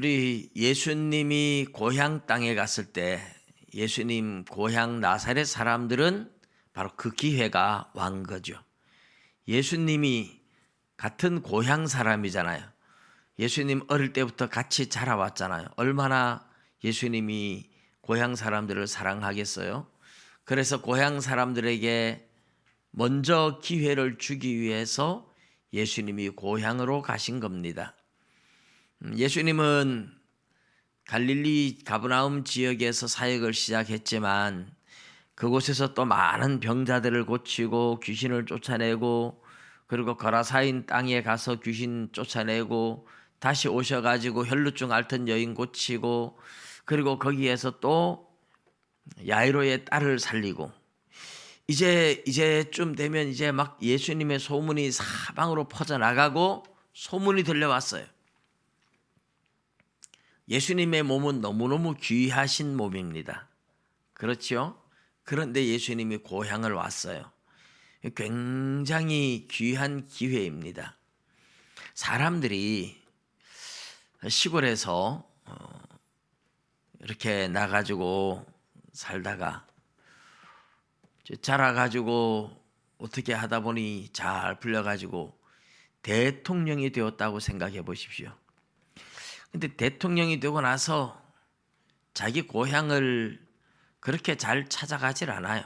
우리 예수님이 고향 땅에 갔을 때 예수님 고향 나사렛 사람들은 바로 그 기회가 완 거죠. 예수님이 같은 고향 사람이잖아요. 예수님 어릴 때부터 같이 자라왔잖아요. 얼마나 예수님이 고향 사람들을 사랑하겠어요? 그래서 고향 사람들에게 먼저 기회를 주기 위해서 예수님이 고향으로 가신 겁니다. 예수님은 갈릴리 가버나움 지역에서 사역을 시작했지만 그곳에서 또 많은 병자들을 고치고 귀신을 쫓아내고, 그리고 거라사인 땅에 가서 귀신 쫓아내고 다시 오셔가지고 혈루증 앓던 여인 고치고, 그리고 거기에서 또 야이로의 딸을 살리고, 이제쯤 되면 이제 막 예수님의 소문이 사방으로 퍼져나가고 소문이 들려왔어요. 예수님의 몸은 너무너무 귀하신 몸입니다. 그렇죠? 그런데 예수님이 고향을 왔어요. 굉장히 귀한 기회입니다. 사람들이 시골에서 이렇게 나가지고 살다가 자라가지고 어떻게 하다 보니 잘 풀려가지고 대통령이 되었다고 생각해 보십시오. 근데 대통령이 되고 나서 자기 고향을 그렇게 잘 찾아가질 않아요.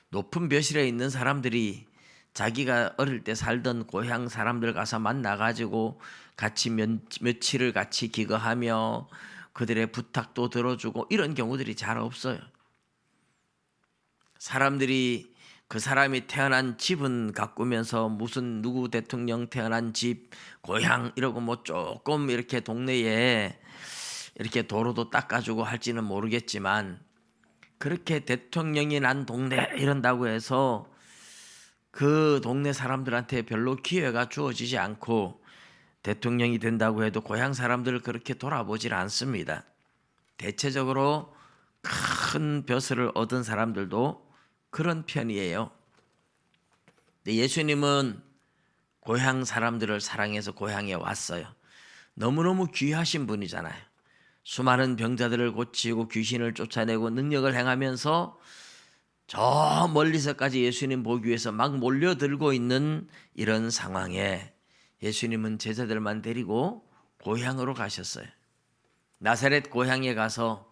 높은 벼슬에 있는 사람들이 자기가 어릴 때 살던 고향 사람들 가서 만나가지고 같이 며칠을 같이 기거하며 그들의 부탁도 들어주고 이런 경우들이 잘 없어요. 사람들이 그 사람이 태어난 집은 가꾸면서 무슨 누구 대통령 태어난 집, 고향 이러고 뭐 조금 이렇게 동네에 이렇게 도로도 닦아주고 할지는 모르겠지만, 그렇게 대통령이 난 동네 이런다고 해서 그 동네 사람들한테 별로 기회가 주어지지 않고, 대통령이 된다고 해도 고향 사람들을 그렇게 돌아보질 않습니다. 대체적으로 큰 벼슬을 얻은 사람들도 그런 편이에요. 근데 예수님은 고향 사람들을 사랑해서 고향에 왔어요. 너무너무 귀하신 분이잖아요. 수많은 병자들을 고치고 귀신을 쫓아내고 능력을 행하면서 저 멀리서까지 예수님 보기 위해서 막 몰려들고 있는 이런 상황에 예수님은 제자들만 데리고 고향으로 가셨어요. 나사렛 고향에 가서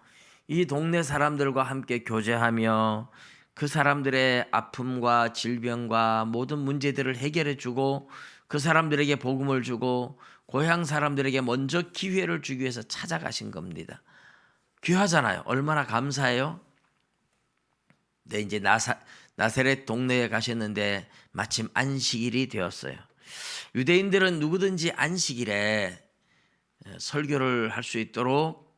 이 동네 사람들과 함께 교제하며 그 사람들의 아픔과 질병과 모든 문제들을 해결해 주고, 그 사람들에게 복음을 주고 고향 사람들에게 먼저 기회를 주기 위해서 찾아가신 겁니다. 귀하잖아요. 얼마나 감사해요. 네, 이제 나사렛 동네에 가셨는데 마침 안식일이 되었어요. 유대인들은 누구든지 안식일에 설교를 할 수 있도록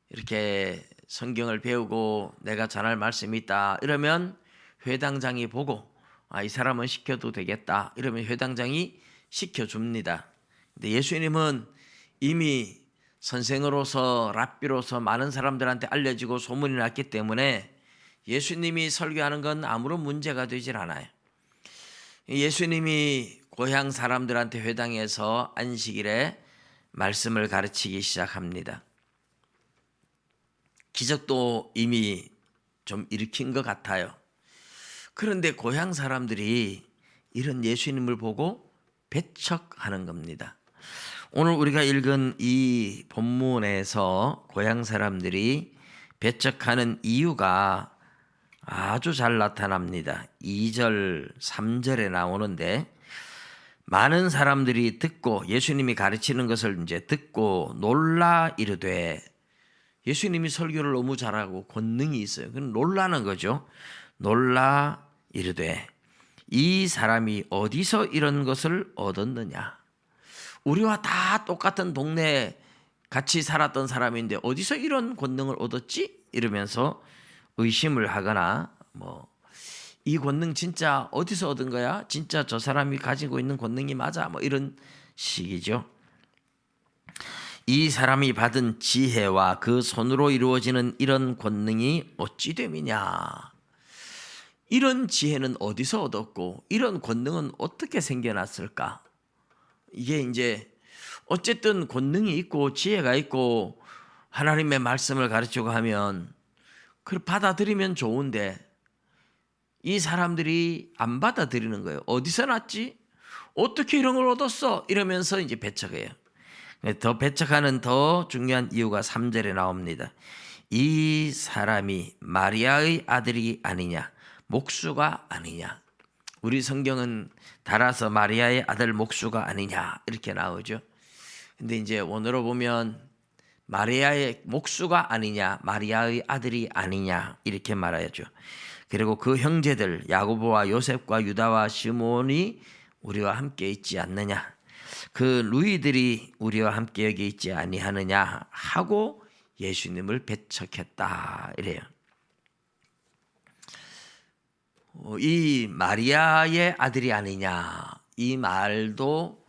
이렇게 성경을 배우고 내가 전할 말씀이 있다 이러면 회당장이 보고 이 사람은 시켜도 되겠다 이러면 회당장이 시켜줍니다. 근데 예수님은 이미 선생으로서 랍비로서 많은 사람들한테 알려지고 소문이 났기 때문에 예수님이 설교하는 건 아무런 문제가 되질 않아요. 예수님이 고향 사람들한테 회당에서 안식일에 말씀을 가르치기 시작합니다. 기적도 이미 좀 일으킨 것 같아요. 그런데 고향 사람들이 이런 예수님을 보고 배척하는 겁니다. 오늘 우리가 읽은 이 본문에서 고향 사람들이 배척하는 이유가 아주 잘 나타납니다. 2절, 3절에 나오는데, 많은 사람들이 듣고 예수님이 가르치는 것을 이제 듣고 놀라 이르되, 예수님이 설교를 너무 잘하고 권능이 있어요. 그럼 놀라는 거죠. 놀라 이르되 이 사람이 어디서 이런 것을 얻었느냐. 우리와 다 똑같은 동네에 같이 살았던 사람인데 어디서 이런 권능을 얻었지? 이러면서 의심을 하거나 이 권능 진짜 어디서 얻은 거야? 진짜 저 사람이 가지고 있는 권능이 맞아? 이런 식이죠. 이 사람이 받은 지혜와 그 손으로 이루어지는 이런 권능이 어찌 됨이냐. 이런 지혜는 어디서 얻었고 이런 권능은 어떻게 생겨났을까? 이게 이제 어쨌든 권능이 있고 지혜가 있고 하나님의 말씀을 가르치고 하면 그걸 받아들이면 좋은데 이 사람들이 안 받아들이는 거예요. 어디서 났지? 어떻게 이런 걸 얻었어? 이러면서 이제 배척해요. 더 배척하는 더 중요한 이유가 3절에 나옵니다. 이 사람이 마리아의 아들이 아니냐, 목수가 아니냐. 우리 성경은 달아서 마리아의 아들 목수가 아니냐 이렇게 나오죠. 근데 이제 원어로 보면 마리아의 목수가 아니냐, 마리아의 아들이 아니냐 이렇게 말하죠. 그리고 그 형제들 야고보와 요셉과 유다와 시몬이 우리와 함께 있지 않느냐, 그 누이들이 우리와 함께 여기 있지 아니하느냐 하고 예수님을 배척했다 이래요. 이 마리아의 아들이 아니냐 이 말도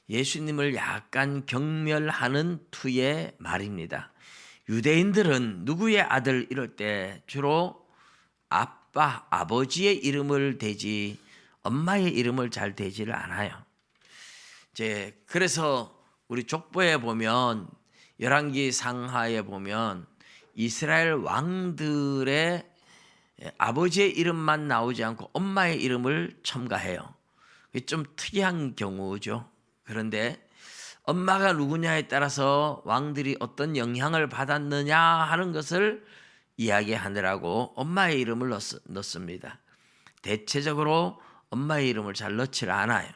예수님을 약간 경멸하는 투의 말입니다. 유대인들은 누구의 아들 이럴 때 주로 아빠, 아버지의 이름을 대지 엄마의 이름을 잘 대지를 않아요. 이제 그래서 우리 족보에 보면 열왕기 상하에 보면 이스라엘 왕들의 아버지의 이름만 나오지 않고 엄마의 이름을 첨가해요. 좀 특이한 경우죠. 그런데 엄마가 누구냐에 따라서 왕들이 어떤 영향을 받았느냐 하는 것을 이야기하느라고 엄마의 이름을 넣습니다. 대체적으로 엄마의 이름을 잘 넣지 않아요.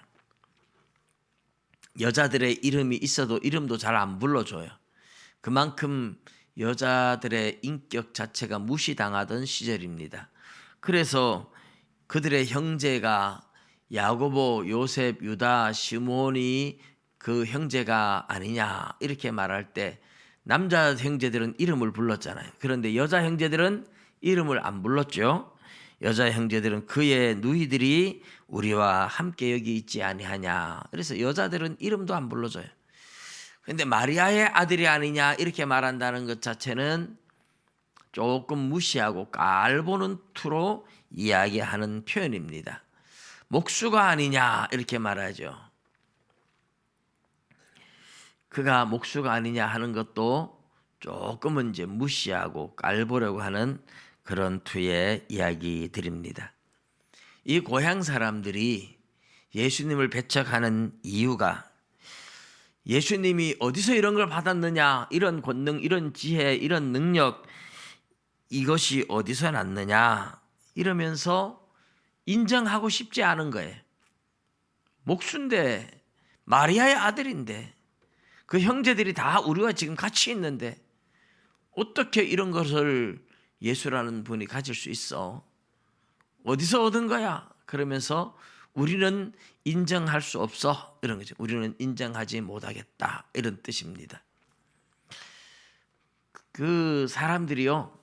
여자들의 이름이 있어도 이름도 잘 안 불러줘요. 그만큼 여자들의 인격 자체가 무시당하던 시절입니다. 그래서 그들의 형제가 야고보, 요셉, 유다, 시몬이 그 형제가 아니냐 이렇게 말할 때 남자 형제들은 이름을 불렀잖아요. 그런데 여자 형제들은 이름을 안 불렀죠. 여자 형제들은 그의 누이들이 우리와 함께 여기 있지 아니하냐. 그래서 여자들은 이름도 안 불러줘요. 그런데 마리아의 아들이 아니냐 이렇게 말한다는 것 자체는 조금 무시하고 깔보는 투로 이야기하는 표현입니다. 목수가 아니냐 이렇게 말하죠. 그가 목수가 아니냐 하는 것도 조금은 이제 무시하고 깔보려고 하는 그런 투의 이야기들입니다. 이 고향 사람들이 예수님을 배척하는 이유가 예수님이 어디서 이런 걸 받았느냐, 이런 권능, 이런 지혜, 이런 능력, 이것이 어디서 났느냐 이러면서 인정하고 싶지 않은 거예요. 목수인데 마리아의 아들인데 그 형제들이 다 우리와 지금 같이 있는데 어떻게 이런 것을 예수라는 분이 가질 수 있어? 어디서 얻은 거야? 그러면서 우리는 인정할 수 없어 이런 거죠. 우리는 인정하지 못하겠다 이런 뜻입니다. 그 사람들이요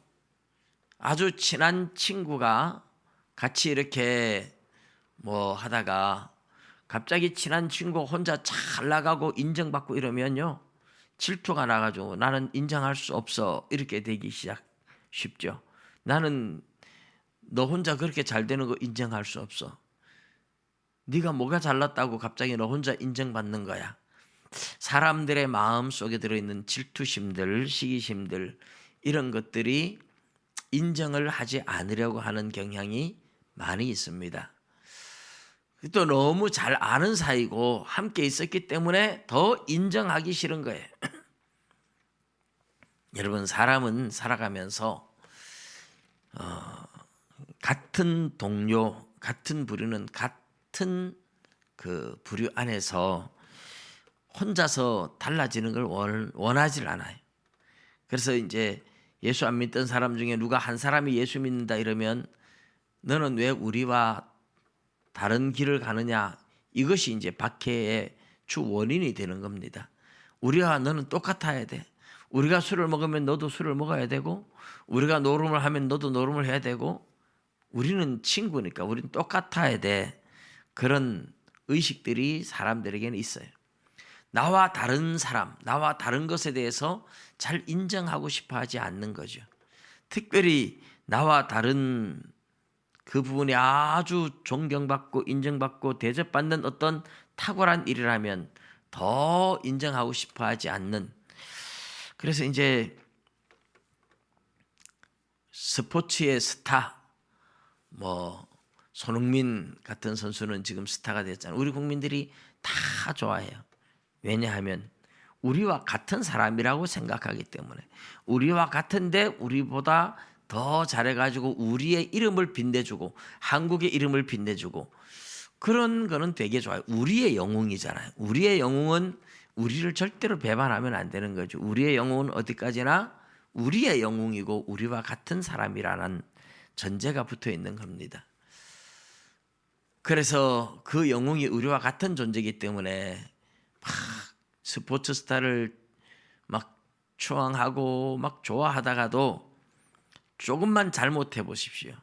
아주 친한 친구가 같이 이렇게 뭐 하다가 갑자기 친한 친구가 혼자 잘 나가고 인정받고 이러면요 질투가 나가지고 나는 인정할 수 없어 이렇게 되기 쉽죠. 나는 너 혼자 그렇게 잘 되는 거 인정할 수 없어. 네가 뭐가 잘났다고 갑자기 너 혼자 인정받는 거야. 사람들의 마음 속에 들어있는 질투심들, 시기심들 이런 것들이 인정을 하지 않으려고 하는 경향이 많이 있습니다. 또 너무 잘 아는 사이고 함께 있었기 때문에 더 인정하기 싫은 거예요. 여러분 사람은 살아가면서 같은 동료, 같은 부류는 같은 그 부류 안에서 혼자서 달라지는 걸 원하질 않아요. 그래서 이제 예수 안 믿던 사람 중에 누가 한 사람이 예수 믿는다 이러면 너는 왜 우리와 다른 길을 가느냐 이것이 이제 박해의 주 원인이 되는 겁니다. 우리와 너는 똑같아야 돼. 우리가 술을 먹으면 너도 술을 먹어야 되고 우리가 노름을 하면 너도 노름을 해야 되고 우리는 친구니까 우리는 똑같아야 돼. 그런 의식들이 사람들에게는 있어요. 나와 다른 사람, 나와 다른 것에 대해서 잘 인정하고 싶어 하지 않는 거죠. 특별히 나와 다른 그 부분이 아주 존경받고 인정받고 대접받는 어떤 탁월한 일이라면 더 인정하고 싶어 하지 않는. 그래서 이제 스포츠의 스타, 뭐 손흥민 같은 선수는 지금 스타가 됐잖아요. 우리 국민들이 다 좋아해요. 왜냐하면 우리와 같은 사람이라고 생각하기 때문에. 우리와 같은데 우리보다 더 잘해가지고 우리의 이름을 빛내주고 한국의 이름을 빛내주고 그런 거는 되게 좋아요. 우리의 영웅이잖아요. 우리의 영웅은 우리를 절대로 배반하면 안 되는 거죠. 우리의 영웅은 어디까지나 우리의 영웅이고 우리와 같은 사람이라는 전제가 붙어 있는 겁니다. 그래서 그 영웅이 우리와 같은 존재이기 때문에 막 스포츠 스타를 막 추앙하고 막 좋아하다가도 조금만 잘못해 보십시오.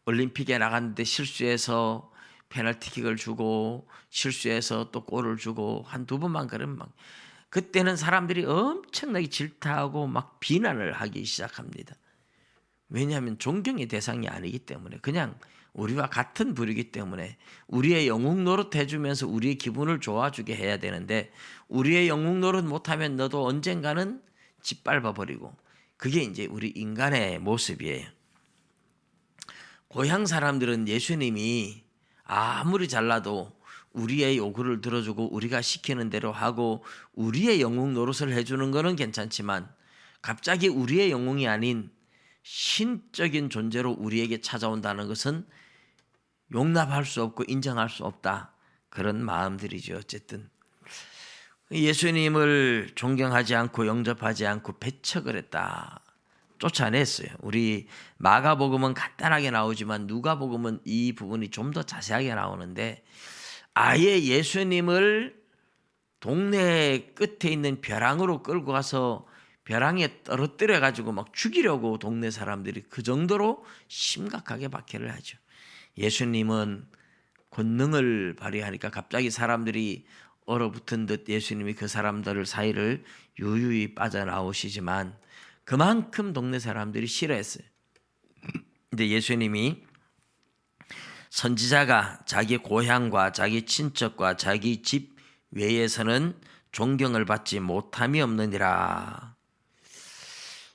올림픽에 나갔는데 실수해서 페널티킥을 주고 실수해서 또 골을 주고 한두 번만 그러면 막 그때는 사람들이 엄청나게 질타하고 막 비난을 하기 시작합니다. 왜냐하면 존경의 대상이 아니기 때문에 그냥 우리와 같은 부류이기 때문에 우리의 영웅 노릇 해주면서 우리의 기분을 좋아주게 해야 되는데 우리의 영웅 노릇 못하면 너도 언젠가는 짓밟아 버리고 그게 이제 우리 인간의 모습이에요. 고향 사람들은 예수님이 아무리 잘나도 우리의 요구를 들어주고 우리가 시키는 대로 하고 우리의 영웅 노릇을 해주는 거는 괜찮지만 갑자기 우리의 영웅이 아닌 신적인 존재로 우리에게 찾아온다는 것은 용납할 수 없고 인정할 수 없다. 그런 마음들이죠. 어쨌든 예수님을 존경하지 않고 영접하지 않고 배척을 했다. 쫓아냈어요. 우리 마가복음은 간단하게 나오지만 누가복음은 이 부분이 좀 더 자세하게 나오는데 아예 예수님을 동네 끝에 있는 벼랑으로 끌고 가서 벼랑에 떨어뜨려 가지고 막 죽이려고 동네 사람들이 그 정도로 심각하게 박해를 하죠. 예수님은 권능을 발휘하니까 갑자기 사람들이 얼어붙은 듯 예수님이 그 사람들 사이를 유유히 빠져나오시지만 그만큼 동네 사람들이 싫어했어요. 근데 예수님이 선지자가 자기 고향과 자기 친척과 자기 집 외에서는 존경을 받지 못함이 없느니라.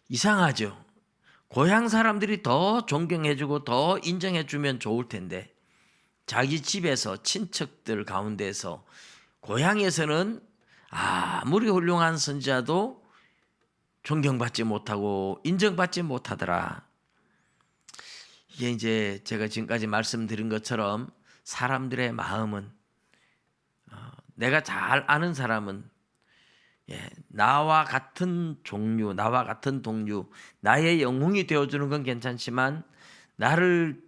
이상하죠. 고향 사람들이 더 존경해주고 더 인정해주면 좋을 텐데 자기 집에서 친척들 가운데서 고향에서는 아무리 훌륭한 선지자도 존경받지 못하고 인정받지 못하더라. 이게 이제 제가 지금까지 말씀드린 것처럼 사람들의 마음은 내가 잘 아는 사람은 나와 같은 종류, 나와 같은 동류, 나의 영웅이 되어주는 건 괜찮지만 나를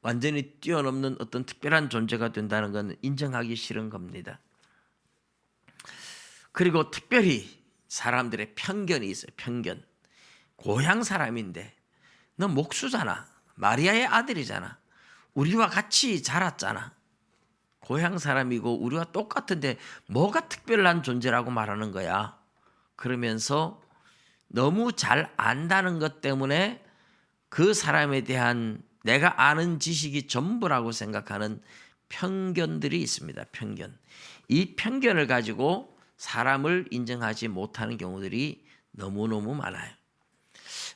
완전히 뛰어넘는 어떤 특별한 존재가 된다는 건 인정하기 싫은 겁니다. 그리고 특별히 사람들의 편견이 있어요. 편견. 고향 사람인데 너 목수잖아. 마리아의 아들이잖아. 우리와 같이 자랐잖아. 고향 사람이고 우리와 똑같은데 뭐가 특별한 존재라고 말하는 거야. 그러면서 너무 잘 안다는 것 때문에 그 사람에 대한 내가 아는 지식이 전부라고 생각하는 편견들이 있습니다. 편견. 이 편견을 가지고 사람을 인정하지 못하는 경우들이 너무너무 많아요.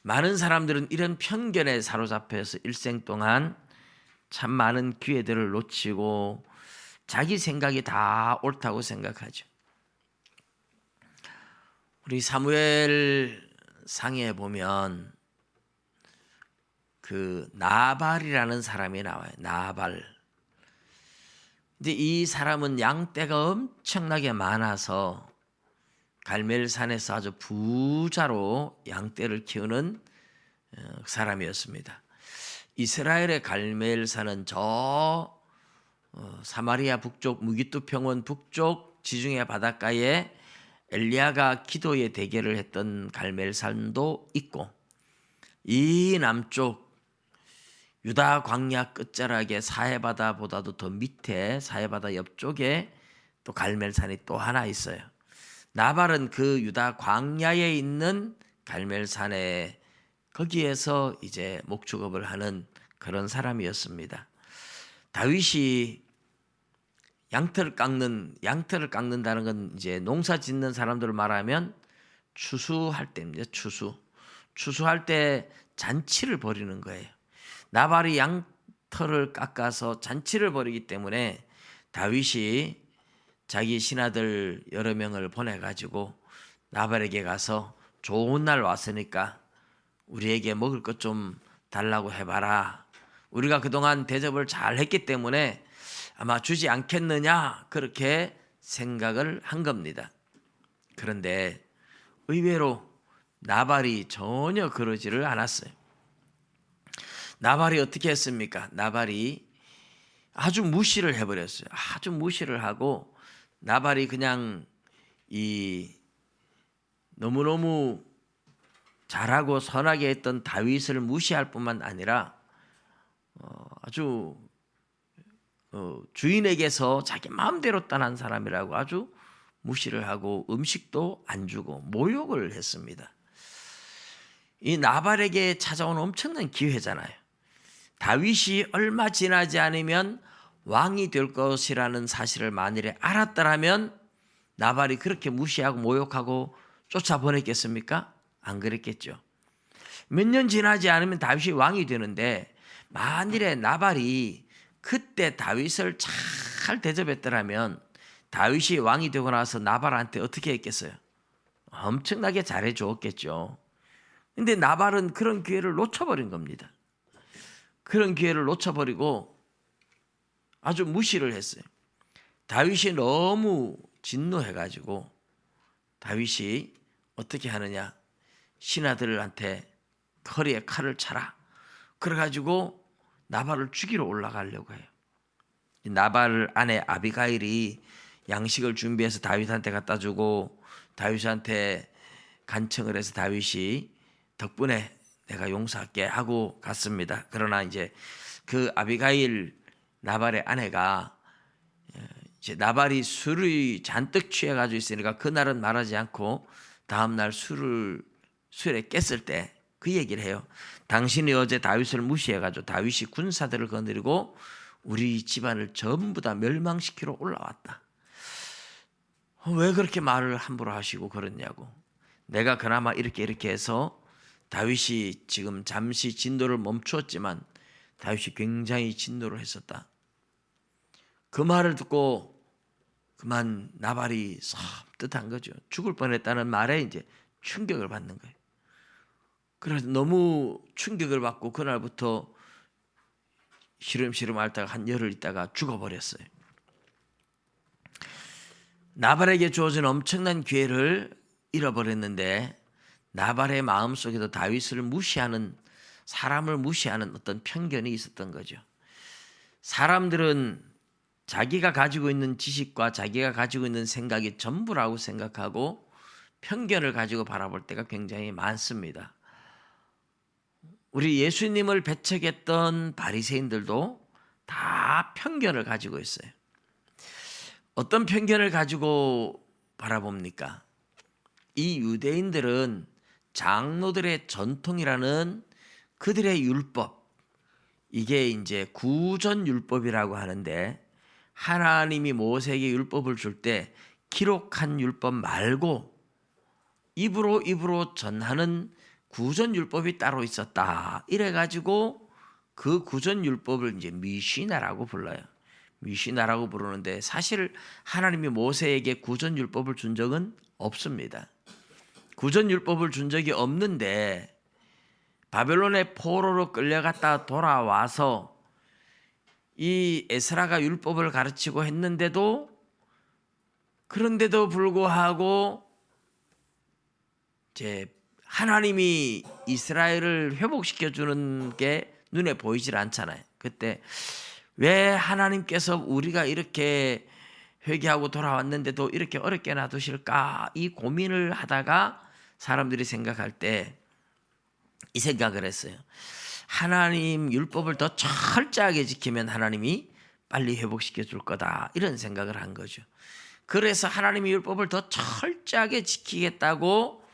많은 사람들은 이런 편견에 사로잡혀서 일생 동안 참 많은 기회들을 놓치고 자기 생각이 다 옳다고 생각하죠. 우리 사무엘 상에 보면 그 나발이라는 사람이 나와요. 나발. 근데 이 사람은 양떼가 엄청나게 많아서 갈멜산에서 아주 부자로 양떼를 키우는 사람이었습니다. 이스라엘의 갈멜산은 저 사마리아 북쪽 무기뚜 평원 북쪽 지중해 바닷가에 엘리야가 기도의 대결을 했던 갈멜산도 있고 이 남쪽 유다 광야 끝자락에 사해바다보다도 더 밑에 사해바다 옆쪽에 또 갈멜산이 또 하나 있어요. 나발은 그 유다 광야에 있는 갈멜산에 거기에서 이제 목축업을 하는 그런 사람이었습니다. 다윗이 양털을 깎는다는 건 이제 농사 짓는 사람들을 말하면 추수할 때입니다. 추수할 때 잔치를 벌이는 거예요. 나발이 양털을 깎아서 잔치를 벌이기 때문에 다윗이 자기 신하들 여러 명을 보내가지고 나발에게 가서 좋은 날 왔으니까 우리에게 먹을 것 좀 달라고 해봐라. 우리가 그동안 대접을 잘 했기 때문에 아마 주지 않겠느냐 그렇게 생각을 한 겁니다. 그런데 의외로 나발이 전혀 그러지를 않았어요. 나발이 어떻게 했습니까? 나발이 아주 무시를 해버렸어요. 아주 무시를 하고 나발이 그냥 너무너무 잘하고 선하게 했던 다윗을 무시할 뿐만 아니라 아주 주인에게서 자기 마음대로 떠난 사람이라고 아주 무시를 하고 음식도 안 주고 모욕을 했습니다. 이 나발에게 찾아온 엄청난 기회잖아요. 다윗이 얼마 지나지 않으면 왕이 될 것이라는 사실을 만일에 알았더라면 나발이 그렇게 무시하고 모욕하고 쫓아보냈겠습니까? 안 그랬겠죠. 몇 년 지나지 않으면 다윗이 왕이 되는데 만일에 나발이 그때 다윗을 잘 대접했더라면 다윗이 왕이 되고 나서 나발한테 어떻게 했겠어요? 엄청나게 잘해 주었겠죠. 근데 나발은 그런 기회를 놓쳐버린 겁니다. 그런 기회를 놓쳐버리고 아주 무시를 했어요. 다윗이 너무 진노해가지고 다윗이 어떻게 하느냐? 신하들한테 허리에 칼을 차라. 그래가지고 나발을 죽이러 올라가려고 해요. 나발 아내 아비가일이 양식을 준비해서 다윗한테 갖다 주고 다윗한테 간청을 해서 다윗이 덕분에 내가 용서할게 하고 갔습니다. 그러나 이제 그 아비가일 나발의 아내가 이제 나발이 술이 잔뜩 취해가지고 있으니까 그날은 말하지 않고 다음날 술에 깼을 때 그 얘기를 해요. 당신이 어제 다윗을 무시해가지고 다윗이 군사들을 거느리고 우리 집안을 전부 다 멸망시키러 올라왔다. 왜 그렇게 말을 함부로 하시고 그러냐고. 내가 그나마 이렇게 해서 다윗이 지금 잠시 진노를 멈추었지만 다윗이 굉장히 진노를 했었다. 그 말을 듣고 그만 나발이 섬뜩한 거죠. 죽을 뻔했다는 말에 이제 충격을 받는 거예요. 그래서 너무 충격을 받고 그날부터 시름시름 앓다가 한 열흘 있다가 죽어버렸어요. 나발에게 주어진 엄청난 기회를 잃어버렸는데 나발의 마음속에도 다윗을 무시하는, 사람을 무시하는 어떤 편견이 있었던 거죠. 사람들은 자기가 가지고 있는 지식과 자기가 가지고 있는 생각이 전부라고 생각하고 편견을 가지고 바라볼 때가 굉장히 많습니다. 우리 예수님을 배척했던 바리새인들도 다 편견을 가지고 있어요. 어떤 편견을 가지고 바라봅니까? 이 유대인들은 장로들의 전통이라는 그들의 율법, 이게 이제 구전율법이라고 하는데 하나님이 모세에게 율법을 줄 때 기록한 율법 말고 입으로 전하는 구전율법이 따로 있었다. 이래가지고 그 구전율법을 이제 미시나라고 불러요. 미시나라고 부르는데 사실 하나님이 모세에게 구전율법을 준 적은 없습니다. 구전율법을 준 적이 없는데 바벨론의 포로로 끌려갔다 돌아와서 이 에스라가 율법을 가르치고 했는데도, 그런데도 불구하고 이제 하나님이 이스라엘을 회복시켜 주는 게 눈에 보이질 않잖아요. 그때 왜 하나님께서 우리가 이렇게 회개하고 돌아왔는데도 이렇게 어렵게 놔두실까, 이 고민을 하다가 사람들이 생각할 때 이 생각을 했어요. 하나님 율법을 더 철저하게 지키면 하나님이 빨리 회복시켜 줄 거다, 이런 생각을 한 거죠. 그래서 하나님의 율법을 더 철저하게 지키겠다고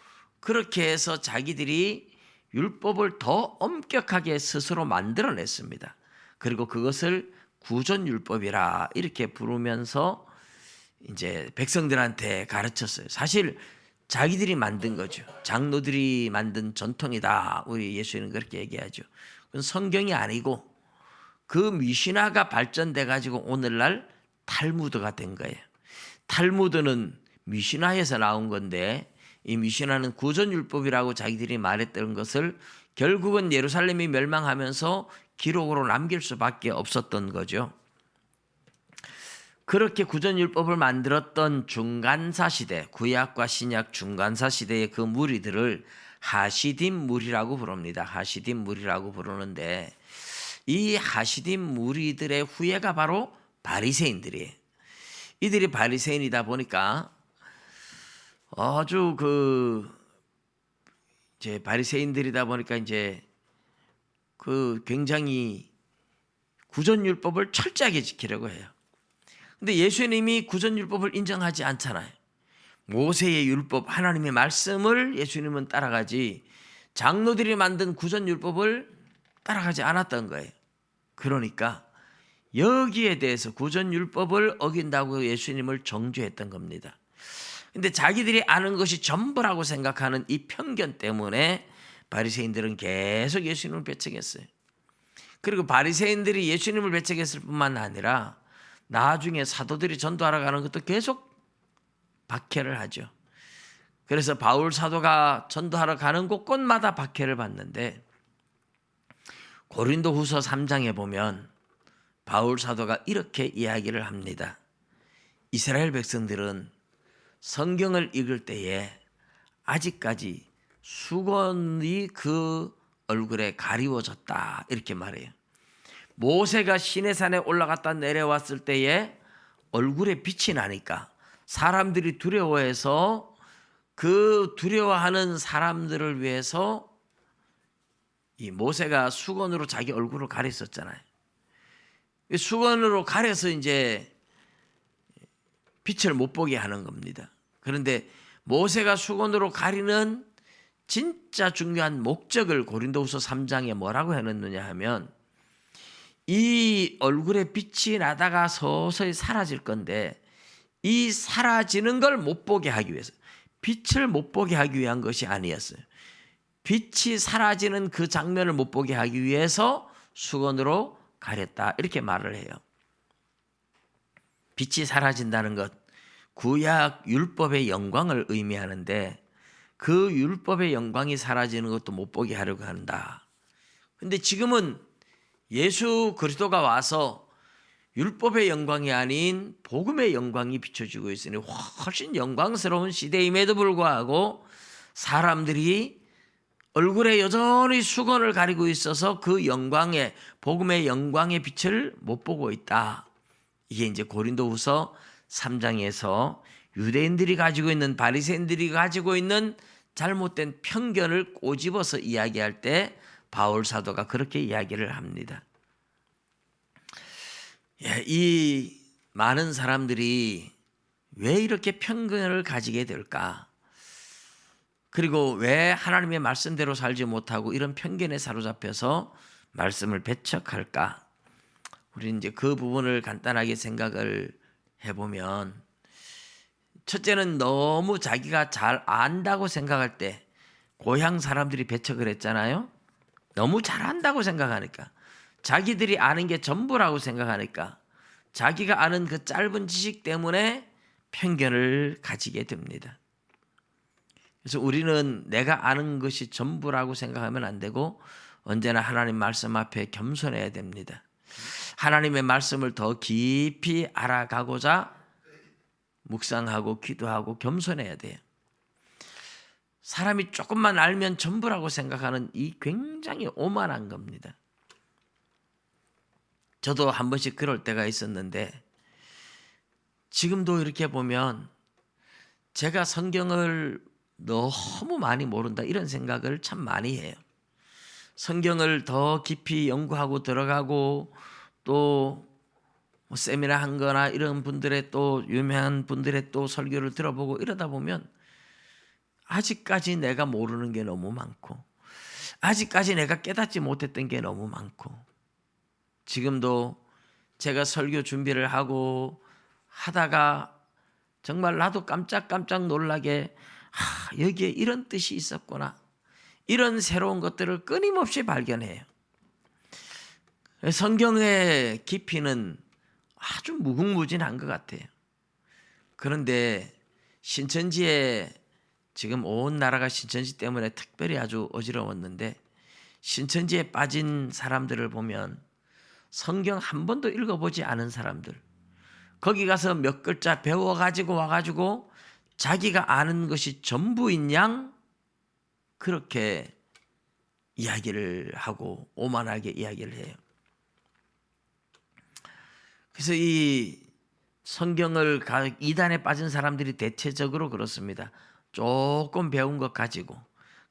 그렇게 해서 자기들이 율법을 더 엄격하게 스스로 만들어냈습니다. 그리고 그것을 구전율법이라 이렇게 부르면서 이제 백성들한테 가르쳤어요. 사실 자기들이 만든 거죠. 장로들이 만든 전통이다. 우리 예수님은 그렇게 얘기하죠. 그건 성경이 아니고 그 미시나가 발전돼 가지고 오늘날 탈무드가 된 거예요. 탈무드는 미시나에서 나온 건데 이 미시나는 구전율법이라고 자기들이 말했던 것을 결국은 예루살렘이 멸망하면서 기록으로 남길 수밖에 없었던 거죠. 그렇게 구전율법을 만들었던 중간사 시대, 구약과 신약 중간사 시대의 그 무리들을 하시딤 무리라고 부릅니다. 하시딤 무리라고 부르는데 이 하시딤 무리들의 후예가 바로 바리새인들이에요. 이들이 바리새인이다 보니까 아주 이제 바리새인들이다 보니까 이제 굉장히 구전율법을 철저하게 지키려고 해요. 근데 예수님이 구전율법을 인정하지 않잖아요. 모세의 율법, 하나님의 말씀을 예수님은 따라가지 장로들이 만든 구전율법을 따라가지 않았던 거예요. 그러니까 여기에 대해서 구전율법을 어긴다고 예수님을 정죄했던 겁니다. 근데 자기들이 아는 것이 전부라고 생각하는 이 편견 때문에 바리새인들은 계속 예수님을 배척했어요. 그리고 바리새인들이 예수님을 배척했을 뿐만 아니라 나중에 사도들이 전도하러 가는 것도 계속 박해를 하죠. 그래서 바울 사도가 전도하러 가는 곳곳마다 박해를 받는데 고린도후서 3장에 보면 바울 사도가 이렇게 이야기를 합니다. 이스라엘 백성들은 성경을 읽을 때에 아직까지 수건이 그 얼굴에 가리워졌다 이렇게 말해요. 모세가 시내산에 올라갔다 내려왔을 때에 얼굴에 빛이 나니까 사람들이 두려워해서 그 두려워하는 사람들을 위해서 이 모세가 수건으로 자기 얼굴을 가렸었잖아요. 수건으로 가려서 이제 빛을 못 보게 하는 겁니다. 그런데 모세가 수건으로 가리는 진짜 중요한 목적을 고린도후서 3장에 뭐라고 해놨느냐 하면 이 얼굴에 빛이 나다가 서서히 사라질 건데 이 사라지는 걸 못 보게 하기 위해서 빛을 못 보게 하기 위한 것이 아니었어요. 빛이 사라지는 그 장면을 못 보게 하기 위해서 수건으로 가렸다 이렇게 말을 해요. 빛이 사라진다는 것 구약 율법의 영광을 의미하는데 그 율법의 영광이 사라지는 것도 못 보게 하려고 한다. 근데 지금은 예수 그리스도가 와서 율법의 영광이 아닌 복음의 영광이 비춰지고 있으니 훨씬 영광스러운 시대임에도 불구하고 사람들이 얼굴에 여전히 수건을 가리고 있어서 그 영광의 복음의 영광의 빛을 못 보고 있다. 이게 이제 고린도후서 3장에서 유대인들이 가지고 있는 바리새인들이 가지고 있는 잘못된 편견을 꼬집어서 이야기할 때 바울 사도가 그렇게 이야기를 합니다. 이 많은 사람들이 왜 이렇게 편견을 가지게 될까? 그리고 왜 하나님의 말씀대로 살지 못하고 이런 편견에 사로잡혀서 말씀을 배척할까? 우리 이제 그 부분을 간단하게 생각을 해보면 첫째는 너무 자기가 잘 안다고 생각할 때 고향 사람들이 배척을 했잖아요. 너무 잘 안다고 생각하니까 자기들이 아는 게 전부라고 생각하니까 자기가 아는 그 짧은 지식 때문에 편견을 가지게 됩니다. 그래서 우리는 내가 아는 것이 전부라고 생각하면 안 되고 언제나 하나님 말씀 앞에 겸손해야 됩니다. 하나님의 말씀을 더 깊이 알아가고자 묵상하고 기도하고 겸손해야 돼요. 사람이 조금만 알면 전부라고 생각하는 이 굉장히 오만한 겁니다. 저도 한 번씩 그럴 때가 있었는데 지금도 이렇게 보면 제가 성경을 너무 많이 모른다 이런 생각을 참 많이 해요. 성경을 더 깊이 연구하고 들어가고 또 세미나 한 거나 이런 분들의 또 유명한 분들의 또 설교를 들어보고 이러다 보면 아직까지 내가 모르는 게 너무 많고 아직까지 내가 깨닫지 못했던 게 너무 많고 지금도 제가 설교 준비를 하고 하다가 정말 나도 깜짝깜짝 놀라게 여기에 이런 뜻이 있었구나. 이런 새로운 것들을 끊임없이 발견해요. 성경의 깊이는 아주 무궁무진한 것 같아요. 그런데 신천지에 지금 온 나라가 신천지 때문에 특별히 아주 어지러웠는데 신천지에 빠진 사람들을 보면 성경 한 번도 읽어보지 않은 사람들, 거기 가서 몇 글자 배워가지고 와가지고 자기가 아는 것이 전부인 양 그렇게 이야기를 하고 오만하게 이야기를 해요. 그래서 이 성경을 이단에 빠진 사람들이 대체적으로 그렇습니다. 조금 배운 것 가지고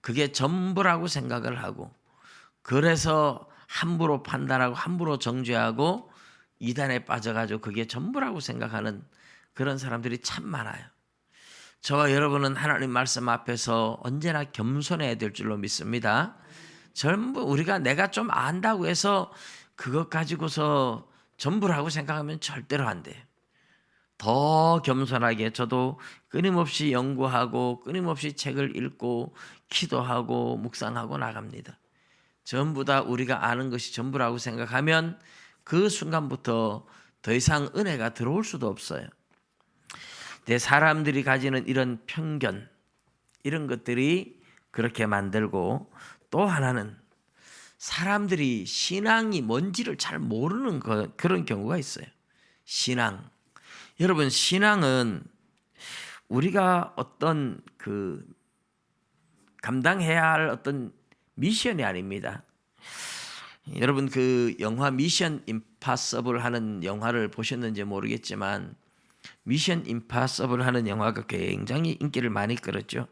그게 전부라고 생각을 하고, 그래서 함부로 판단하고 함부로 정죄하고 이단에 빠져가지고 그게 전부라고 생각하는 그런 사람들이 참 많아요. 저와 여러분은 하나님 말씀 앞에서 언제나 겸손해야 될 줄로 믿습니다. 전부 우리가 내가 좀 안다고 해서 그것 가지고서 전부라고 생각하면 절대로 안 돼요. 더 겸손하게 저도 끊임없이 연구하고 끊임없이 책을 읽고 기도하고 묵상하고 나갑니다. 전부 다 우리가 아는 것이 전부라고 생각하면 그 순간부터 더 이상 은혜가 들어올 수도 없어요. 근데 사람들이 가지는 이런 편견, 이런 것들이 그렇게 만들고, 또 하나는 사람들이 신앙이 뭔지를 잘 모르는 그런 경우가 있어요. 신앙. 여러분, 신앙은 우리가 어떤 감당해야 할 어떤 미션이 아닙니다. 여러분 그 영화 미션 임파서블 하는 영화를 보셨는지 모르겠지만, 미션 임파서블 하는 영화가 굉장히 인기를 많이 끌었죠.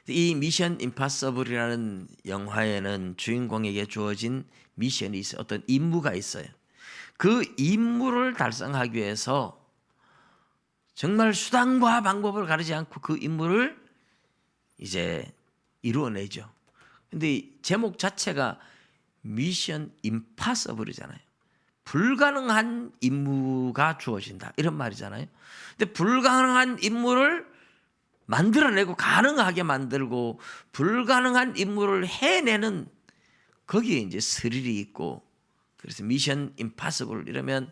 이 미션 임파서블이라는 영화에는 주인공에게 주어진 미션이 있어요. 어떤 임무가 있어요. 그 임무를 달성하기 위해서 정말 수단과 방법을 가리지 않고 그 임무를 이제 이루어내죠. 근데 제목 자체가 미션 임파서블이잖아요. 불가능한 임무가 주어진다, 이런 말이잖아요. 근데 불가능한 임무를 만들어내고 가능하게 만들고 불가능한 임무를 해내는, 거기에 이제 스릴이 있고, 그래서 미션 임파서블 이러면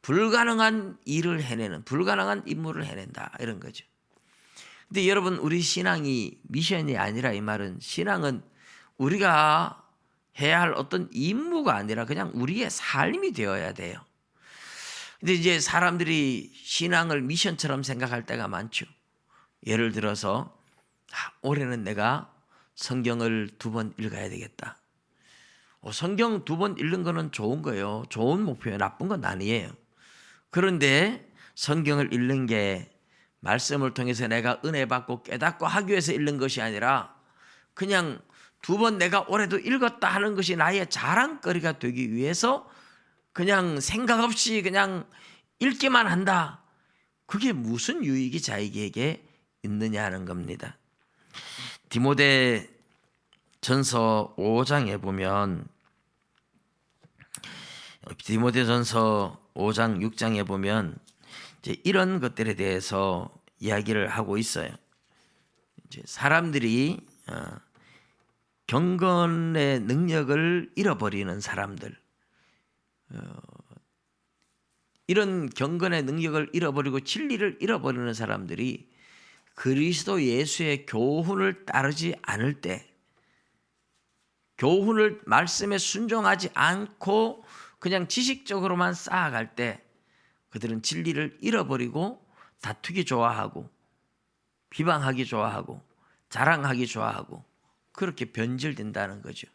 불가능한 일을 해내는, 불가능한 임무를 해낸다, 이런 거죠. 근데 여러분, 우리 신앙이 미션이 아니라, 이 말은 신앙은 우리가 해야 할 어떤 임무가 아니라 그냥 우리의 삶이 되어야 돼요. 근데 이제 사람들이 신앙을 미션처럼 생각할 때가 많죠. 예를 들어서 올해는 내가 성경을 2번 읽어야 되겠다. 성경 2번 읽는 거는 좋은 거예요. 좋은 목표예요. 나쁜 건 아니에요. 그런데 성경을 읽는 게 말씀을 통해서 내가 은혜 받고 깨닫고 하기 위해서 읽는 것이 아니라 그냥 2번 내가 올해도 읽었다 하는 것이 나의 자랑거리가 되기 위해서 그냥 생각 없이 그냥 읽기만 한다. 그게 무슨 유익이 자기에게 있느냐 하는 겁니다. 디모데 전서 5장에 보면, 디모데전서 5장 6장에 보면 이제 이런 것들에 대해서 이야기를 하고 있어요. 이제 사람들이 경건의 능력을 잃어버리는 사람들, 이런 경건의 능력을 잃어버리고 진리를 잃어버리는 사람들이 그리스도 예수의 교훈을 따르지 않을 때, 교훈을 말씀에 순종하지 않고 그냥 지식적으로만 쌓아갈 때 그들은 진리를 잃어버리고 다투기 좋아하고 비방하기 좋아하고 자랑하기 좋아하고 그렇게 변질된다는 거죠.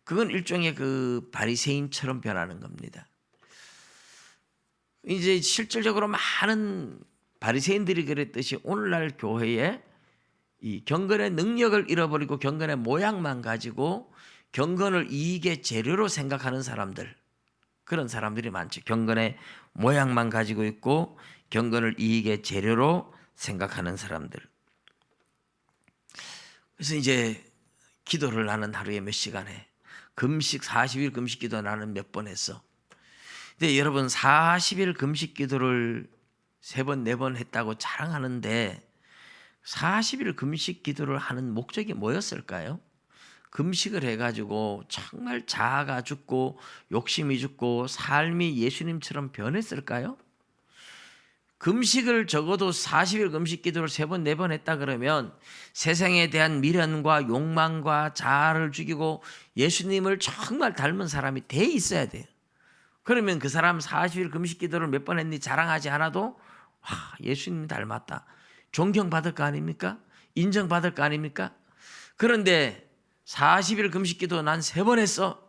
그건 일종의 그 바리새인처럼 변하는 겁니다. 이제 실질적으로 많은 바리새인들이 그랬듯이 오늘날 교회에 이 경건의 능력을 잃어버리고 경건의 모양만 가지고 경건을 이익의 재료로 생각하는 사람들, 그런 사람들이 많죠. 경건의 모양만 가지고 있고 경건을 이익의 재료로 생각하는 사람들. 그래서 이제 기도를 나는 하루에 몇 시간 해. 금식 40일 금식 기도 나는 몇 번 했어. 근데 여러분 40일 금식 기도를 3번 4번 했다고 자랑하는데 40일 금식 기도를 하는 목적이 뭐였을까요? 금식을 해가지고 정말 자아가 죽고 욕심이 죽고 삶이 예수님처럼 변했을까요? 금식을 적어도 40일 금식 기도를 3번 4번 했다 그러면 세상에 대한 미련과 욕망과 자아를 죽이고 예수님을 정말 닮은 사람이 돼 있어야 돼요. 그러면 그 사람 40일 금식 기도를 몇 번 했니 자랑하지 않아도 예수님 닮았다, 존경받을 거 아닙니까? 인정받을 거 아닙니까? 그런데 40일 금식 기도 난 3번 했어,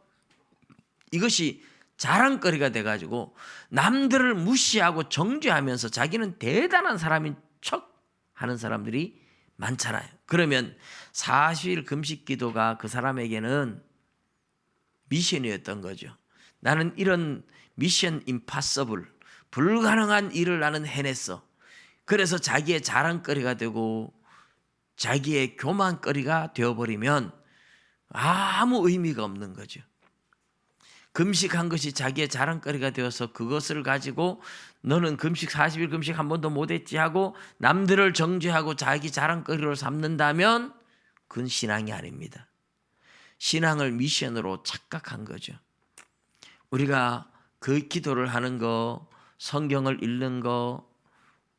이것이 자랑거리가 돼가지고 남들을 무시하고 정죄하면서 자기는 대단한 사람인 척 하는 사람들이 많잖아요. 그러면 40일 금식 기도가 그 사람에게는 미션이었던 거죠. 나는 이런 미션 임파서블, 불가능한 일을 나는 해냈어. 그래서 자기의 자랑거리가 되고 자기의 교만거리가 되어버리면 아무 의미가 없는 거죠. 금식한 것이 자기의 자랑거리가 되어서 그것을 가지고 너는 금식 40일 금식 한 번도 못했지 하고 남들을 정죄하고 자기 자랑거리로 삼는다면 그건 신앙이 아닙니다. 신앙을 미션으로 착각한 거죠. 우리가 그 기도를 하는 거, 성경을 읽는 거,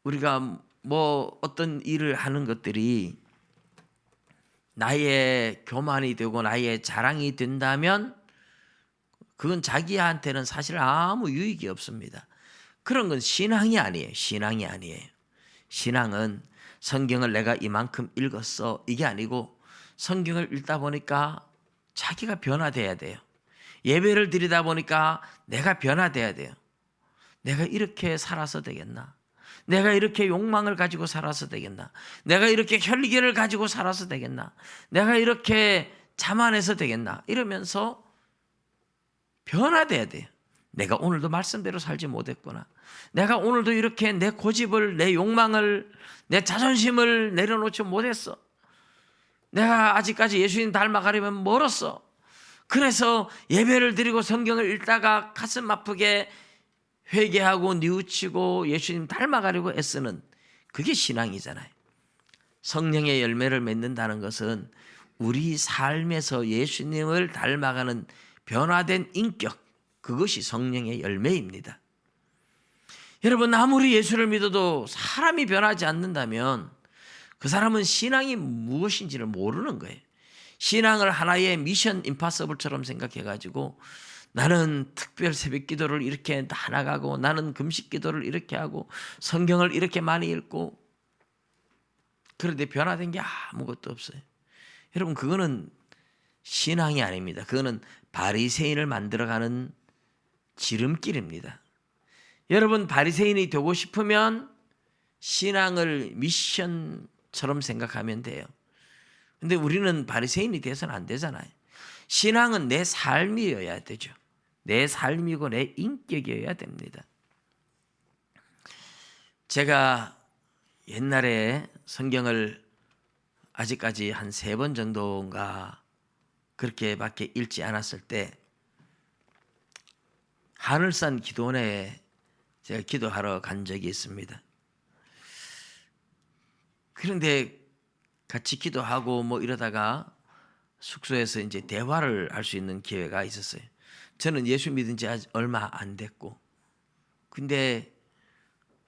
우리가 뭐 어떤 일을 하는 것들이 나의 교만이 되고 나의 자랑이 된다면 그건 자기한테는 사실 아무 유익이 없습니다. 그런 건 신앙이 아니에요. 신앙이 아니에요. 신앙은 성경을 내가 이만큼 읽었어, 이게 아니고 성경을 읽다 보니까 자기가 변화돼야 돼요. 예배를 드리다 보니까 내가 변화돼야 돼요. 내가 이렇게 살아서 되겠나? 내가 이렇게 욕망을 가지고 살아서 되겠나? 내가 이렇게 혈기를 가지고 살아서 되겠나? 내가 이렇게 자만해서 되겠나? 이러면서 변화돼야 돼요. 내가 오늘도 말씀대로 살지 못했구나. 내가 오늘도 이렇게 내 고집을, 내 욕망을, 내 자존심을 내려놓지 못했어. 내가 아직까지 예수님 닮아가려면 멀었어. 그래서 예배를 드리고 성경을 읽다가 가슴 아프게 회개하고 뉘우치고 예수님 닮아가려고 애쓰는 그게 신앙이잖아요. 성령의 열매를 맺는다는 것은 우리 삶에서 예수님을 닮아가는 변화된 인격, 그것이 성령의 열매입니다. 여러분, 아무리 예수를 믿어도 사람이 변하지 않는다면 그 사람은 신앙이 무엇인지를 모르는 거예요. 신앙을 하나의 미션 임파서블처럼 생각해가지고 나는 특별 새벽 기도를 이렇게 다 나가고 나는 금식 기도를 이렇게 하고 성경을 이렇게 많이 읽고 그런데 변화된 게 아무것도 없어요. 여러분, 그거는 신앙이 아닙니다. 그거는 바리새인을 만들어가는 지름길입니다. 여러분, 바리새인이 되고 싶으면 신앙을 미션처럼 생각하면 돼요. 근데 우리는 바리새인이 돼서는 안 되잖아요. 신앙은 내 삶이어야 되죠. 내 삶이고 내 인격이어야 됩니다. 제가 옛날에 성경을 아직까지 한 3번 정도인가 그렇게밖에 읽지 않았을 때 하늘산 기도원에 제가 기도하러 간 적이 있습니다. 그런데 같이 기도하고 뭐 이러다가 숙소에서 이제 대화를 할 수 있는 기회가 있었어요. 저는 예수 믿은 지 아직 얼마 안 됐고, 근데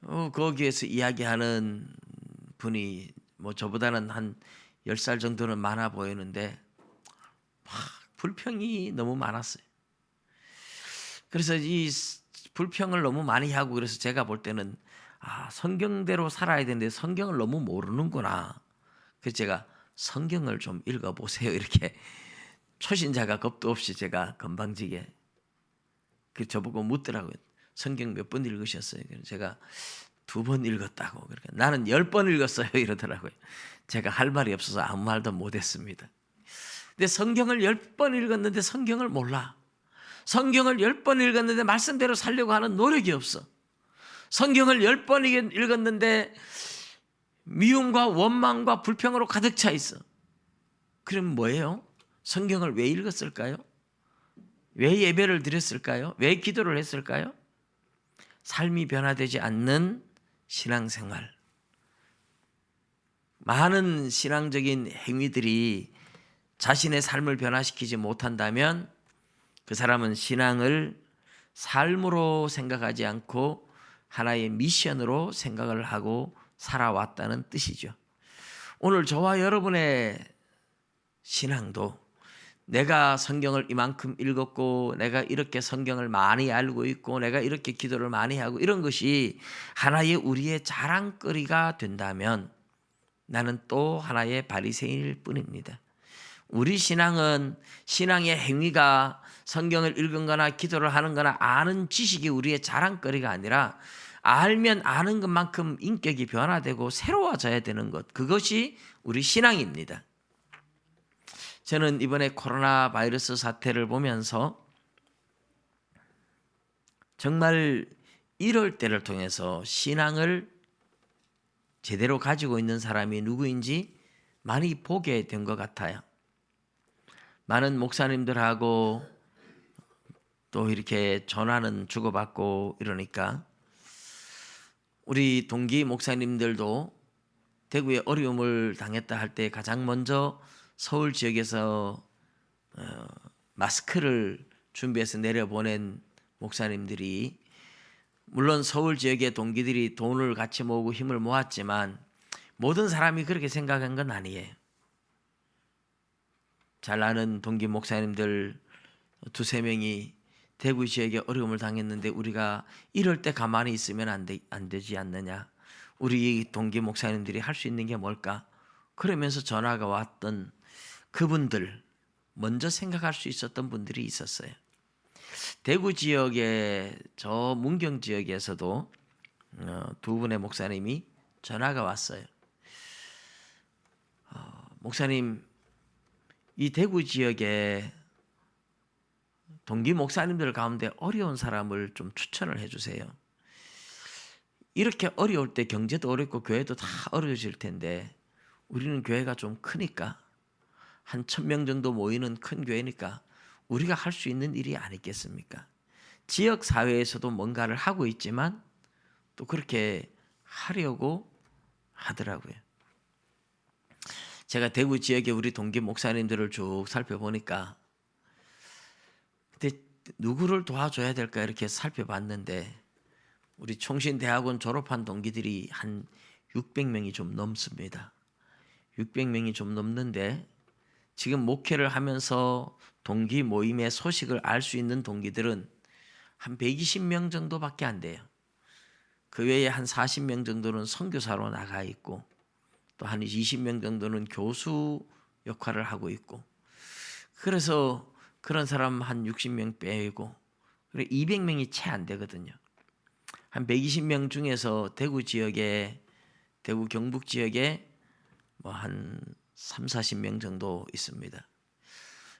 거기에서 이야기하는 분이 뭐 저보다는 한 10살 정도는 많아 보이는데 불평이 너무 많았어요. 그래서 이 불평을 너무 많이 하고 그래서 제가 볼 때는 성경대로 살아야 되는데 성경을 너무 모르는구나. 그래서 제가 성경을 좀 읽어보세요, 이렇게 초신자가 겁도 없이 제가 건방지게 그 저보고 묻더라고요. 성경 몇 번 읽으셨어요? 그래서 제가 2번 읽었다고. 그러니까 나는 10번 읽었어요, 이러더라고요. 제가 할 말이 없어서 아무 말도 못했습니다. 근데 성경을 10번 읽었는데 성경을 몰라. 성경을 10번 읽었는데 말씀대로 살려고 하는 노력이 없어. 성경을 10번 읽었는데 미움과 원망과 불평으로 가득 차 있어. 그럼 뭐예요? 성경을 왜 읽었을까요? 왜 예배를 드렸을까요? 왜 기도를 했을까요? 삶이 변화되지 않는 신앙생활, 많은 신앙적인 행위들이 자신의 삶을 변화시키지 못한다면 그 사람은 신앙을 삶으로 생각하지 않고 하나의 미션으로 생각을 하고 살아왔다는 뜻이죠. 오늘 저와 여러분의 신앙도 내가 성경을 이만큼 읽었고 내가 이렇게 성경을 많이 알고 있고 내가 이렇게 기도를 많이 하고 이런 것이 하나의 우리의 자랑거리가 된다면 나는 또 하나의 바리새인일 뿐입니다. 우리 신앙은 신앙의 행위가 성경을 읽은 거나 기도를 하는 거나 아는 지식이 우리의 자랑거리가 아니라 알면 아는 것만큼 인격이 변화되고 새로워져야 되는 것, 그것이 우리 신앙입니다. 저는 이번에 코로나 바이러스 사태를 보면서 정말 이럴 때를 통해서 신앙을 제대로 가지고 있는 사람이 누구인지 많이 보게 된 것 같아요. 많은 목사님들하고 또 이렇게 전화는 주고받고 이러니까 우리 동기 목사님들도 대구에 어려움을 당했다 할 때 가장 먼저 서울 지역에서 마스크를 준비해서 내려보낸 목사님들이, 물론 서울 지역의 동기들이 돈을 같이 모으고 힘을 모았지만 모든 사람이 그렇게 생각한 건 아니에요. 잘 아는 동기 목사님들 두세 명이 대구 지역에 어려움을 당했는데 우리가 이럴 때 가만히 있으면 안 되지 않느냐, 우리 동기 목사님들이 할 수 있는 게 뭘까, 그러면서 전화가 왔던 그분들, 먼저 생각할 수 있었던 분들이 있었어요. 대구 지역의 저 문경 지역에서도 두 분의 목사님이 전화가 왔어요. 목사님, 이 대구 지역에 동기 목사님들 가운데 어려운 사람을 좀 추천을 해주세요. 이렇게 어려울 때 경제도 어렵고 교회도 다 어려워질 텐데 우리는 교회가 좀 크니까 한 1,000명 정도 모이는 큰 교회니까 우리가 할 수 있는 일이 아니겠습니까? 지역 사회에서도 뭔가를 하고 있지만 또 그렇게 하려고 하더라고요. 제가 대구 지역에 우리 동기 목사님들을 쭉 살펴보니까 근데 누구를 도와줘야 될까 이렇게 살펴봤는데 우리 총신대학원 졸업한 동기들이 한 600명이 좀 넘습니다. 600명이 좀 넘는데 지금 목회를 하면서 동기 모임의 소식을 알 수 있는 동기들은 한 120명 정도밖에 안 돼요. 그 외에 한 40명 정도는 선교사로 나가 있고 또 한 20명 정도는 교수 역할을 하고 있고, 그래서 그런 사람 한 60명 빼고 200명이 채 안 되거든요. 한 120명 중에서 대구 지역에, 대구 경북 지역에 뭐 한 3, 40명 정도 있습니다.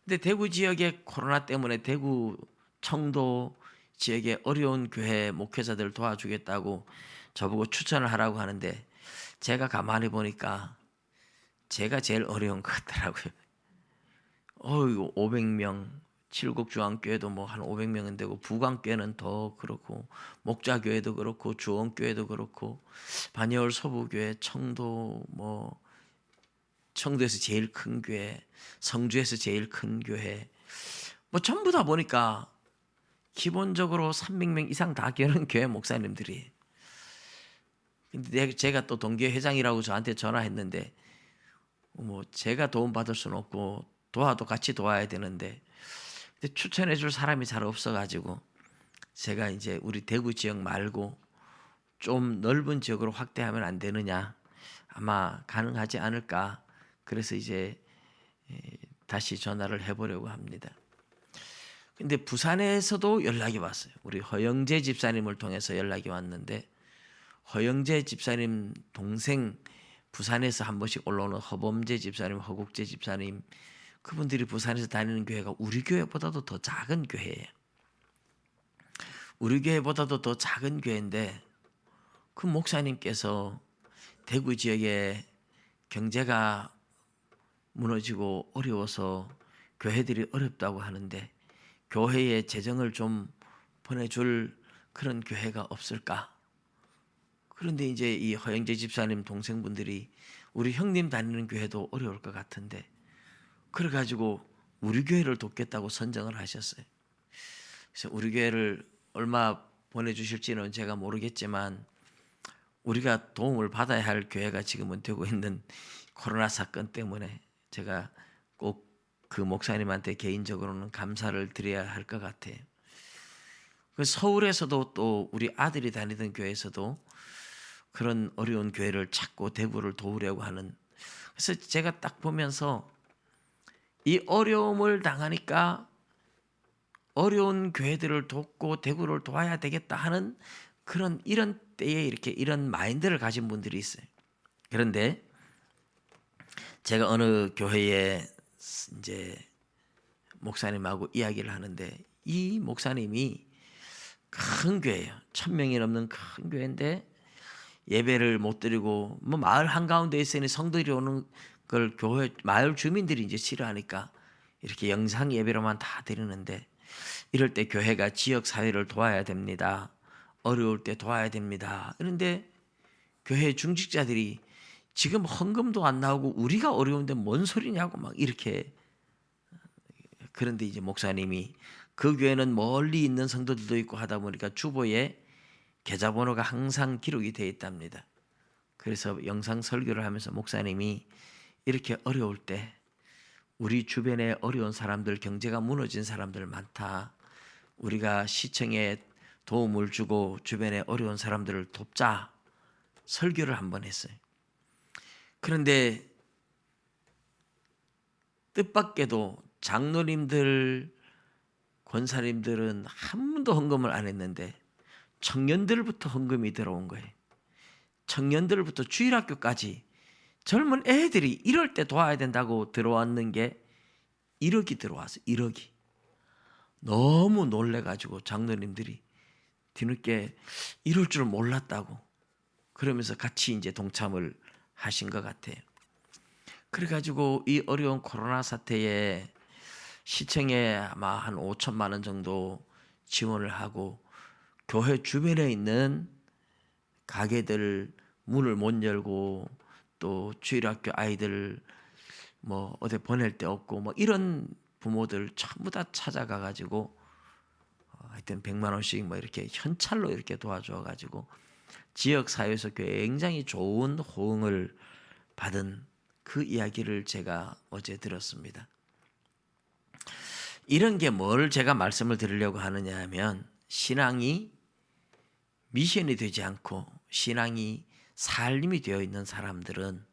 근데 대구 지역에 코로나 때문에 대구 청도 지역의 어려운 교회 목회자들 도와주겠다고 저보고 추천을 하라고 하는데 제가 가만히 보니까 제가 제일 어려운 것 같더라고요. 500명, 칠곡중앙교회도 뭐 한 500명은 되고 부광교회는 더 그렇고 목자교회도 그렇고 주원교회도 그렇고 반야월 서부교회, 청도 뭐 청도에서 제일 큰 교회, 성주에서 제일 큰 교회, 뭐 전부 다 보니까 기본적으로 300명 이상 다 계는 교회 목사님들이. 근데 제가 또 동교회 회장이라고 저한테 전화했는데 뭐 제가 도움 받을 수는 없고 도와도 같이 도와야 되는데 근데 추천해 줄 사람이 잘 없어가지고 제가 이제 우리 대구 지역 말고 좀 넓은 지역으로 확대하면 안 되느냐, 아마 가능하지 않을까, 그래서 이제 다시 전화를 해보려고 합니다. 근데 부산에서도 연락이 왔어요. 우리 허영재 집사님을 통해서 연락이 왔는데 허영재 집사님 동생, 부산에서 한 번씩 올라오는 허범재 집사님, 허국재 집사님, 그분들이 부산에서 다니는 교회가 우리 교회보다도 더 작은 교회예요. 우리 교회보다도 더 작은 교회인데 그 목사님께서 대구 지역에 경제가 무너지고 어려워서 교회들이 어렵다고 하는데 교회에 재정을 좀 보내줄 그런 교회가 없을까? 그런데 이제 이 허영재 집사님 동생분들이 우리 형님 다니는 교회도 어려울 것 같은데, 그래가지고 우리 교회를 돕겠다고 선정을 하셨어요. 그래서 우리 교회를 얼마 보내주실지는 제가 모르겠지만, 우리가 도움을 받아야 할 교회가 지금은 되고 있는 코로나 사건 때문에 제가 꼭 그 목사님한테 개인적으로는 감사를 드려야 할 것 같아요. 서울에서도 또 우리 아들이 다니던 교회에서도 그런 어려운 교회를 찾고 대구를 도우려고 하는, 그래서 제가 딱 보면서 이 어려움을 당하니까 어려운 교회들을 돕고 대구를 도와야 되겠다 하는 그런 이런 때에 이렇게 이런 마인드를 가진 분들이 있어요. 그런데 제가 어느 교회에 이제 목사님하고 이야기를 하는데, 이 목사님이 큰 교회예요. 1,000명이 넘는 큰 교회인데 예배를 못 드리고 뭐 마을 한가운데 있으니 성도들이 오는 걸 교회 마을 주민들이 이제 싫어하니까 이렇게 영상 예배로만 다 드리는데, 이럴 때 교회가 지역 사회를 도와야 됩니다. 어려울 때 도와야 됩니다. 그런데 교회 중직자들이 지금 헌금도 안 나오고 우리가 어려운데 뭔 소리냐고 막 이렇게. 그런데 이제 목사님이 그 교회는 멀리 있는 성도들도 있고 하다 보니까 주보에 계좌번호가 항상 기록이 되어 있답니다. 그래서 영상 설교를 하면서 목사님이 이렇게 어려울 때 우리 주변에 어려운 사람들, 경제가 무너진 사람들 많다. 우리가 시청에 도움을 주고 주변에 어려운 사람들을 돕자. 설교를 한번 했어요. 그런데 뜻밖에도 장로님들, 권사님들은 한 번도 헌금을 안 했는데 청년들부터 헌금이 들어온 거예요. 청년들부터 주일학교까지 젊은 애들이 이럴 때 도와야 된다고 들어왔는 게 1억이 들어왔어요. 1억이. 너무 놀래가지고 장로님들이 뒤늦게 이럴 줄 몰랐다고 그러면서 같이 이제 동참을 하신 것 같아요. 그래가지고 이 어려운 코로나 사태에 시청에 아마 한 5천만 원 정도 지원을 하고, 교회 주변에 있는 가게들 문을 못 열고 또 주일학교 아이들 뭐 어디 보낼 데 없고 뭐 이런 부모들 전부 다 찾아가 가지고 하여튼 100만 원씩 뭐 이렇게 현찰로 이렇게 도와줘 가지고 지역 사회에서 굉장히 좋은 호응을 받은 그 이야기를 제가 어제 들었습니다. 이런 게 뭘 제가 말씀을 드리려고 하느냐 하면, 신앙이 미션이 되지 않고 신앙이 삶이 되어 있는 사람들은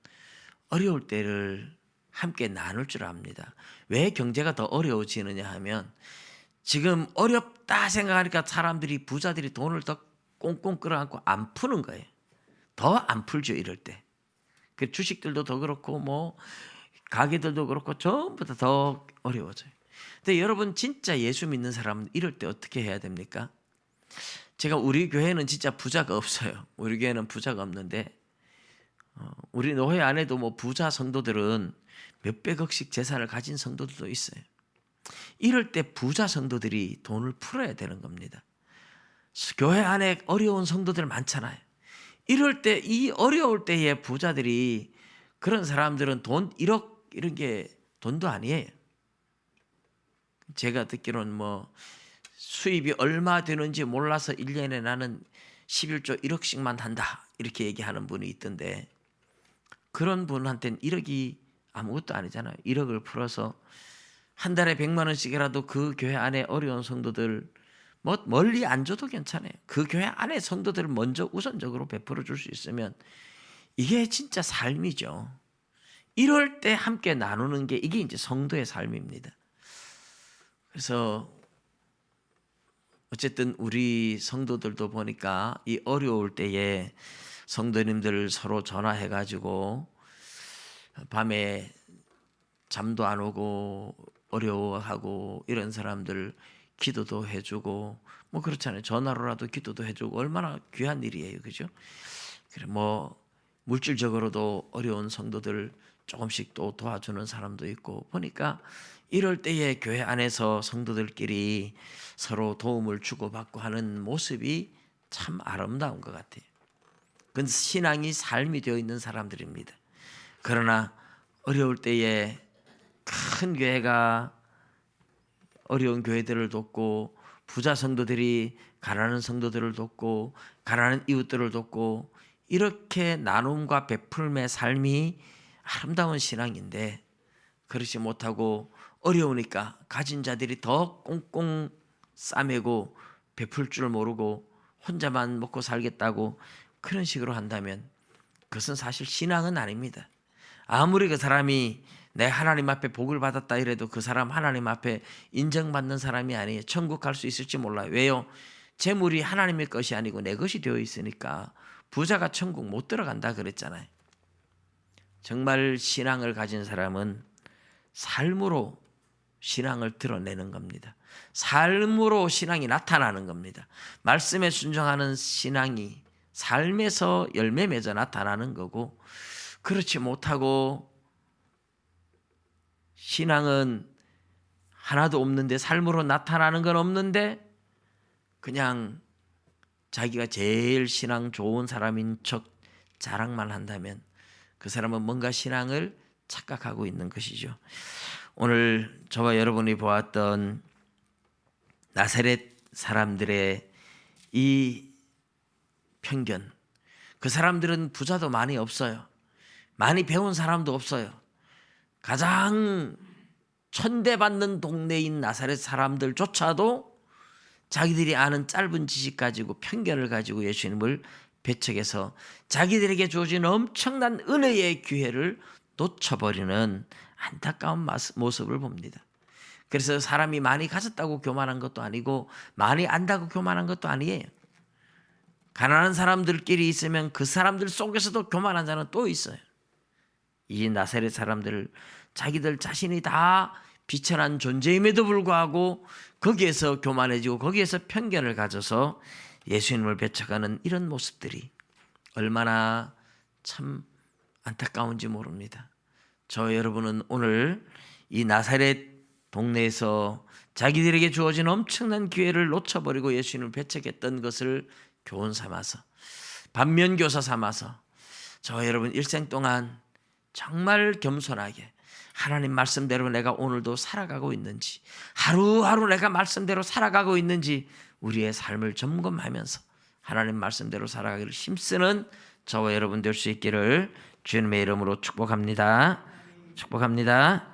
어려울 때를 함께 나눌 줄 압니다. 왜 경제가 더 어려워지느냐 하면, 지금 어렵다 생각하니까 사람들이, 부자들이 돈을 더 꽁꽁 끌어안고 안 푸는 거예요. 더 안 풀죠, 이럴 때. 그 주식들도 더 그렇고 뭐 가게들도 그렇고 전부 다 더 어려워져요. 근데 여러분, 진짜 예수 믿는 사람은 이럴 때 어떻게 해야 됩니까? 제가 우리 교회는 진짜 부자가 없어요. 우리 교회는 부자가 없는데 우리 노회 안에도 뭐 부자 성도들은 몇백억씩 재산을 가진 성도들도 있어요. 이럴 때 부자 성도들이 돈을 풀어야 되는 겁니다. 교회 안에 어려운 성도들 많잖아요. 이럴 때, 이 어려울 때에 부자들이, 그런 사람들은 돈 1억 이런 게 돈도 아니에요. 제가 듣기로는 뭐 수입이 얼마 되는지 몰라서 1년에 나는 11조 1억씩만 한다 이렇게 얘기하는 분이 있던데, 그런 분한테는 1억이 아무것도 아니잖아요. 1억을 풀어서 한 달에 100만 원씩이라도 그 교회 안에 어려운 성도들, 뭐 멀리 안 줘도 괜찮아요. 그 교회 안에 성도들을 먼저 우선적으로 베풀어 줄 수 있으면 이게 진짜 삶이죠. 이럴 때 함께 나누는 게, 이게 이제 성도의 삶입니다. 그래서 어쨌든 우리 성도들도 보니까 이 어려울 때에 성도님들 서로 전화해 가지고 밤에 잠도 안 오고 어려워하고 이런 사람들 기도도 해주고 뭐 그렇잖아요. 전화로라도 기도도 해주고 얼마나 귀한 일이에요, 그죠? 그래 뭐 물질적으로도 어려운 성도들 조금씩 또 도와주는 사람도 있고, 보니까 이럴 때에 교회 안에서 성도들끼리 서로 도움을 주고받고 하는 모습이 참 아름다운 것 같아요. 그건 신앙이 삶이 되어 있는 사람들입니다. 그러나 어려울 때에 큰 교회가 어려운 교회들을 돕고 부자 성도들이 가난한 성도들을 돕고 가난한 이웃들을 돕고 이렇게 나눔과 베풀매 삶이 아름다운 신앙인데, 그렇지 못하고 어려우니까 가진 자들이 더 꽁꽁 싸매고 베풀 줄 모르고 혼자만 먹고 살겠다고 그런 식으로 한다면 그것은 사실 신앙은 아닙니다. 아무리 그 사람이 내 하나님 앞에 복을 받았다 이래도 그 사람 하나님 앞에 인정받는 사람이 아니에요. 천국 갈 수 있을지 몰라요. 왜요? 재물이 하나님의 것이 아니고 내 것이 되어 있으니까 부자가 천국 못 들어간다 그랬잖아요. 정말 신앙을 가진 사람은 삶으로 신앙을 드러내는 겁니다. 삶으로 신앙이 나타나는 겁니다. 말씀에 순종하는 신앙이 삶에서 열매 맺어 나타나는 거고, 그렇지 못하고 신앙은 하나도 없는데 삶으로 나타나는 건 없는데 그냥 자기가 제일 신앙 좋은 사람인 척 자랑만 한다면 그 사람은 뭔가 신앙을 착각하고 있는 것이죠. 오늘 저와 여러분이 보았던 나사렛 사람들의 이 편견, 그 사람들은 부자도 많이 없어요. 많이 배운 사람도 없어요. 가장 천대받는 동네인 나사렛 사람들조차도 자기들이 아는 짧은 지식 가지고 편견을 가지고 예수님을 배척해서 자기들에게 주어진 엄청난 은혜의 기회를 놓쳐버리는 안타까운 모습을 봅니다. 그래서 사람이 많이 가졌다고 교만한 것도 아니고 많이 안다고 교만한 것도 아니에요. 가난한 사람들끼리 있으면 그 사람들 속에서도 교만한 자는 또 있어요. 이 나사렛 사람들 자기들 자신이 다 비천한 존재임에도 불구하고 거기에서 교만해지고 거기에서 편견을 가져서 예수님을 배척하는 이런 모습들이 얼마나 참 안타까운지 모릅니다. 저 여러분은 오늘 이 나사렛 동네에서 자기들에게 주어진 엄청난 기회를 놓쳐버리고 예수님을 배척했던 것을 교훈 삼아서, 반면교사 삼아서 저 여러분 일생 동안 정말 겸손하게 하나님 말씀대로 내가 오늘도 살아가고 있는지, 하루하루 내가 말씀대로 살아가고 있는지 우리의 삶을 점검하면서 하나님 말씀대로 살아가기를 힘쓰는 저와 여러분 될 수 있기를 주님의 이름으로 축복합니다. 축복합니다.